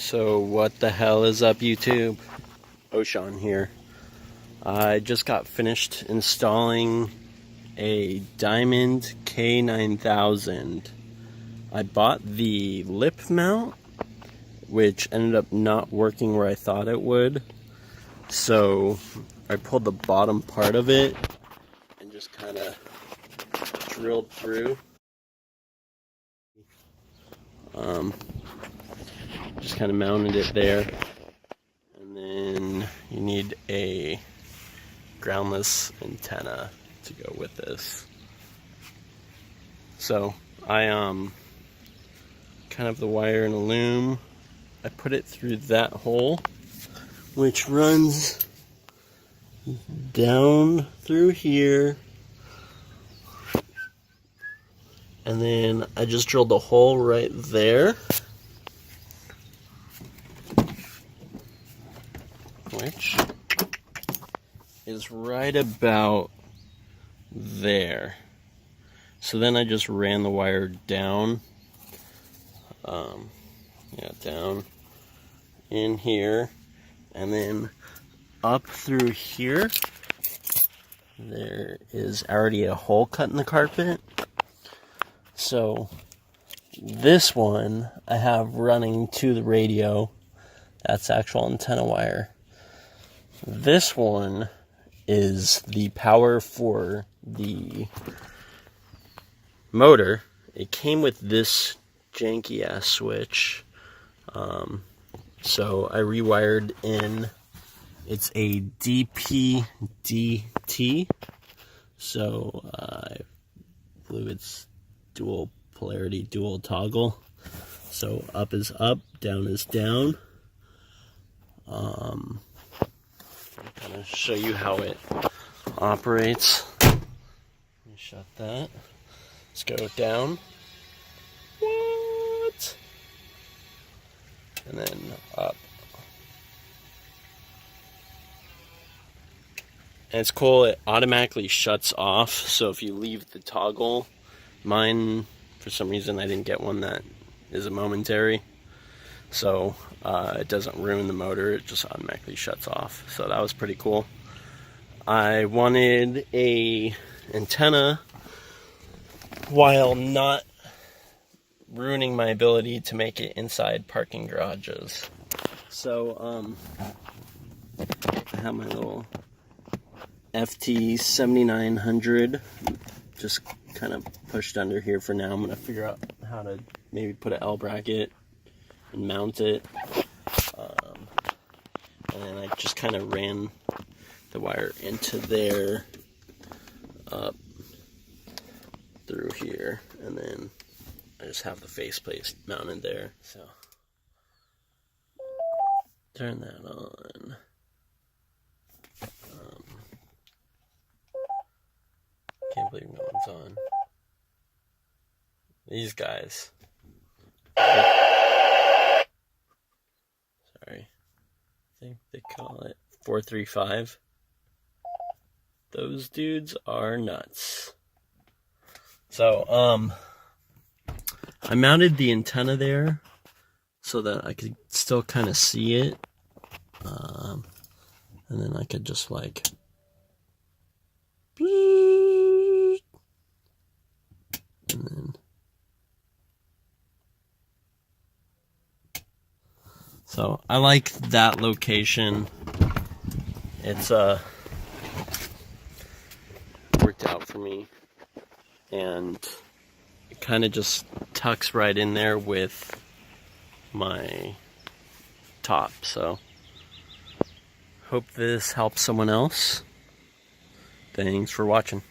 So what the hell is up, YouTube? Oshan here. I just got finished installing a Diamond K9000. I bought the lip mount, which ended up not working where I thought it would. So I pulled the bottom part of it and just kind of drilled through. Just kind of mounted it there. And then you need a groundless antenna to go with this. So I kind of the wire in a loom. I put it through that hole, which runs down through here. And then I just drilled a hole right there, which is right about there. So then I just ran the wire down, down in here, and then up through here. There is already a hole cut in the carpet. So this one I have running to the radio. That's actual antenna wire. This one is the power for the motor. It came with this janky ass switch. So I rewired in. It's a DP-DT. So I believe it's dual polarity, dual toggle. So up is up, down is down. I'm gonna show you how it operates. Let me shut that. Let's go down. What? And then up. And it's cool, it automatically shuts off. So if you leave the toggle, mine, for some reason, I didn't get one that is a momentary. So it doesn't ruin the motor, it just automatically shuts off. So that was pretty cool. I wanted a antenna while not ruining my ability to make it inside parking garages. So I have my little FT7900 just kind of pushed under here for now. I'm going to figure out how to maybe put an L bracket and mount it. And then I just kind of ran the wire into there, up through here, and then I just have the faceplate mounted there. So turn that on. Can't believe no one's on. These guys. Sorry. I think they call it 435. Those dudes are nuts. So, I mounted the antenna there so that I could still kind of see it. And then I could just like and then so I like that location. It's worked out for me, and it kind of just tucks right in there with my top. So hope this helps someone else. Thanks for watching.